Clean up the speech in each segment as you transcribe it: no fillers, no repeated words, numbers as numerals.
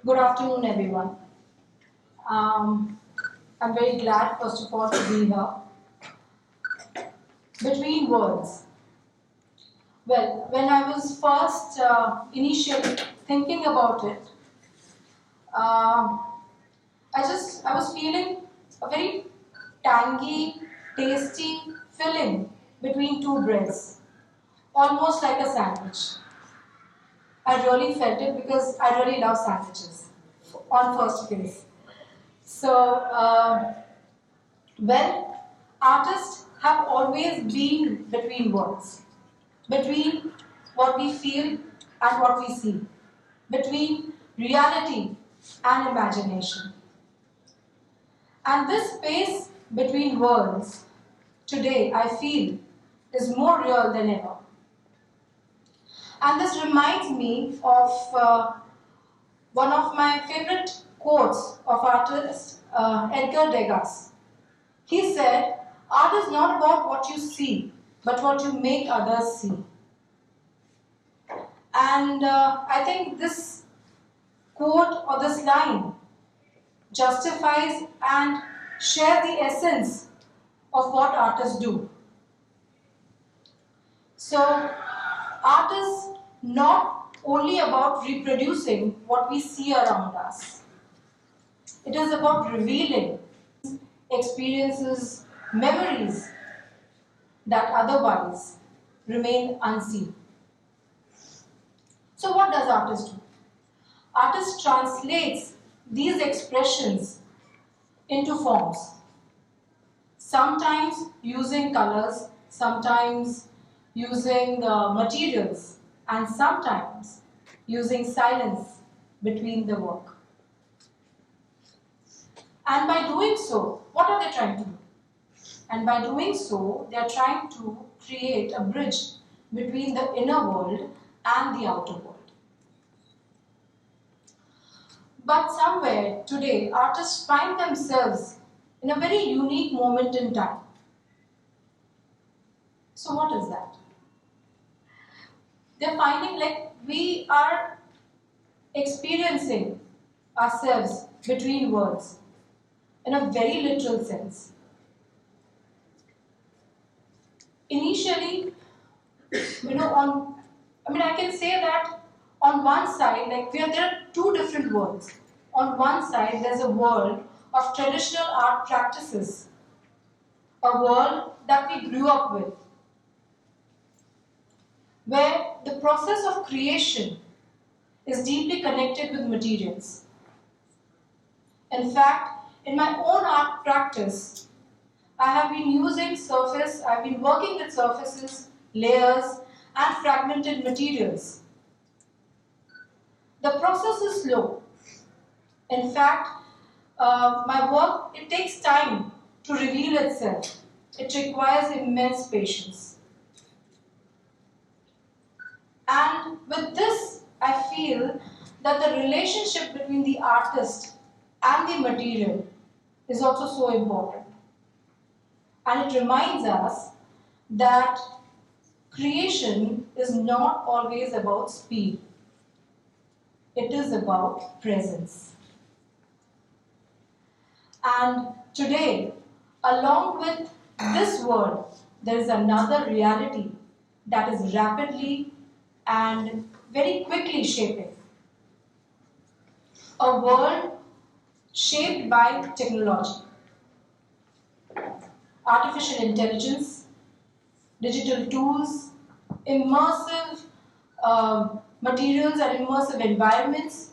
Good afternoon, everyone. Um, I'm very glad, first of all, to be here. Between words. Well, when I was first initially thinking about it, uh, I was feeling a very tangy, tasty filling between two breads, almost like a sandwich. I really felt it because I really love sandwiches on first place. So, well, artists have always been between worlds, between what we feel and what we see, between reality and imagination. And this space between worlds, today I feel, is more real than ever. And this reminds me of one of my favorite quotes of artist Edgar Degas. He said, art is not about what you see, but what you make others see. And I think this quote or this line justifies and shares the essence of what artists do. So, art is not only about reproducing what we see around us. It is about revealing experiences, memories that otherwise remain unseen. So what does artist do? Artist translates these expressions into forms, sometimes using colors, sometimes using materials, and sometimes using silence between the work. And by doing so, what are they trying to do? And by doing so, they are trying to create a bridge between the inner world and the outer world. But somewhere today, artists find themselves in a very unique moment in time. So what is that? They're finding like we are experiencing ourselves between worlds in a very literal sense. Initially, I can say that on one side, there are two different worlds. On one side, there's a world of traditional art practices, a world that we grew up with, where the process of creation is deeply connected with materials. In fact, in my own art practice, I've been working with surfaces, layers, and fragmented materials. The process is slow. In fact, my work, it takes time to reveal itself. It requires immense patience. And with this, I feel that the relationship between the artist and the material is also so important. And it reminds us that creation is not always about speed. It is about presence. And today, along with this word, there is another reality that is rapidly and very quickly shaping. A world shaped by technology, artificial intelligence, digital tools, immersive materials and immersive environments.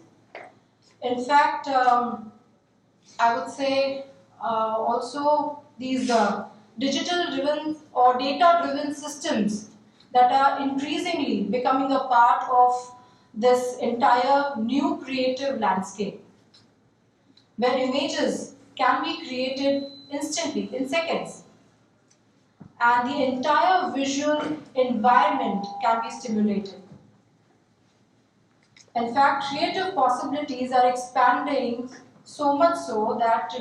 In fact, I would say also these digital-driven or data-driven systems that are increasingly becoming a part of this entire new creative landscape, where images can be created instantly, in seconds, and the entire visual environment can be stimulated. In fact, creative possibilities are expanding so much so that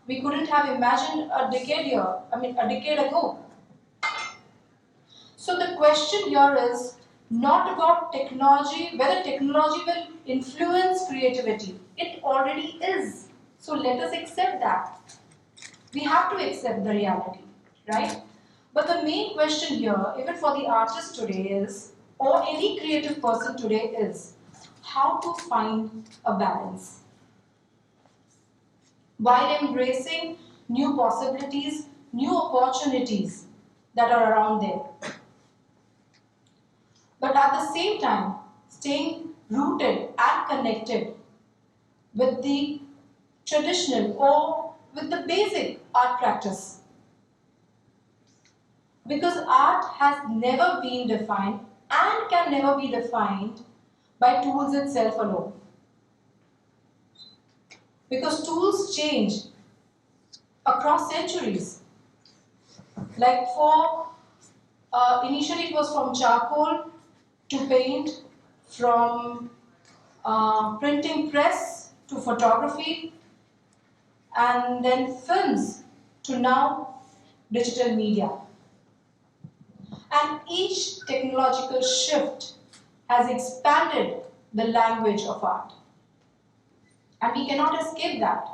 we couldn't have imagined a decade ago. So the question here is, not about technology, whether technology will influence creativity. It already is. So let us accept that. We have to accept the reality, right? But the main question here, even for the artist today is, or any creative person today is, how to find a balance while embracing new possibilities, new opportunities that are around there. But at the same time, staying rooted and connected with the traditional or with the basic art practice. Because art has never been defined and can never be defined by tools itself alone. Because tools change across centuries. Like initially it was from charcoal to paint, from printing press to photography, and then films to now digital media. And each technological shift has expanded the language of art. And we cannot escape that.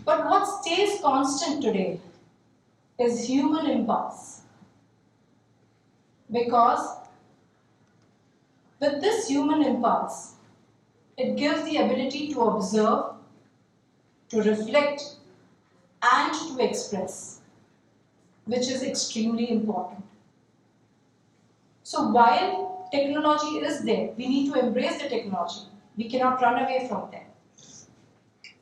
But what stays constant today is human impulse. Because with this human impulse, it gives the ability to observe, to reflect, and to express, which is extremely important. So while technology is there, we need to embrace the technology. We cannot run away from them.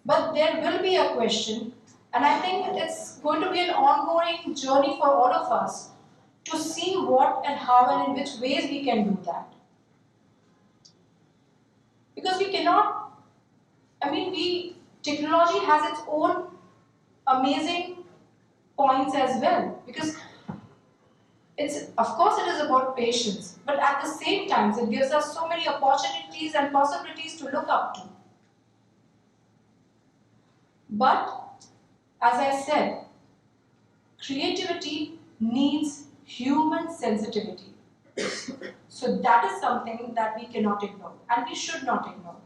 But there will be a question, and I think it's going to be an ongoing journey for all of us to see what and how and in which ways we can do that. Because we cannot, technology has its own amazing points as well. Because of course it is about patience, but at the same time it gives us so many opportunities and possibilities to look up to. But as I said, creativity needs human sensitivity. So that is something that we cannot ignore and we should not ignore.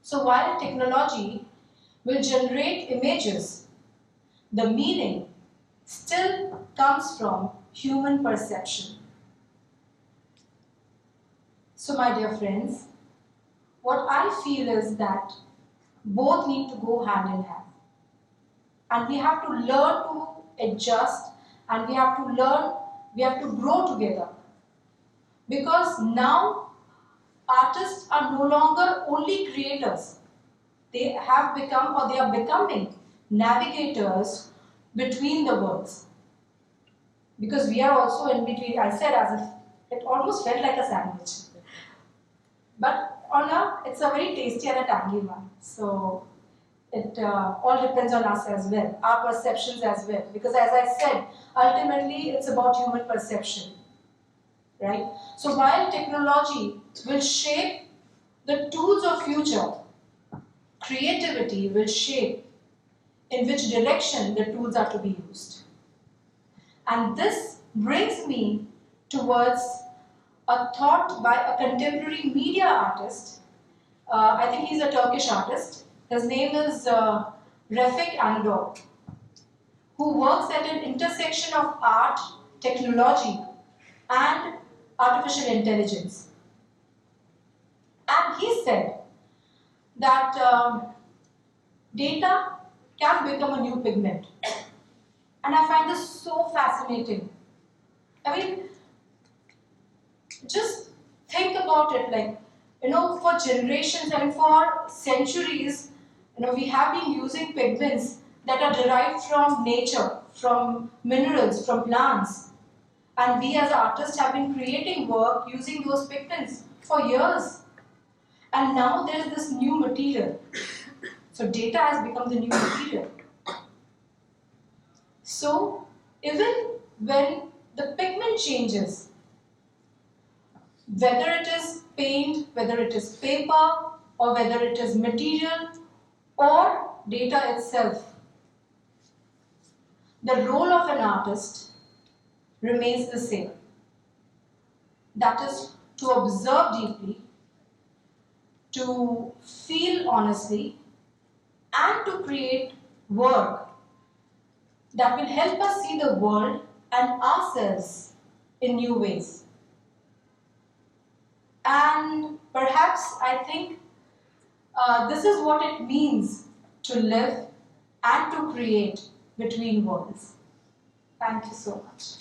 So while technology will generate images, the meaning still comes from human perception. So my dear friends, what I feel is that both need to go hand in hand. And we have to learn to adjust, and we have to grow together. Because now artists are no longer only creators. They have become, or they are becoming, navigators between the worlds. Because we are also in between. I said as if it almost felt like a sandwich. But it's a very tasty and a tangy one. So it all depends on us as well, our perceptions as well. Because as I said, ultimately it's about human perception, right? So while technology will shape the tools of future, creativity will shape in which direction the tools are to be used. And this brings me towards a thought by a contemporary media artist. I think he's a Turkish artist. His name is Refik Anadol, who works at an intersection of art, technology, and artificial intelligence. And he said that data can become a new pigment. And I find this so fascinating. Just think about it, for generations and for centuries, we have been using pigments that are derived from nature, from minerals, from plants. And we as artists have been creating work using those pigments for years. And now there is this new material. So data has become the new material. So even when the pigment changes, whether it is paint, whether it is paper, or whether it is material or data itself, the role of an artist remains the same. that is to observe deeply, to feel honestly, and to create work that will help us see the world and ourselves in new ways. And perhaps I think this is what it means to live and to create between worlds. Thank you so much.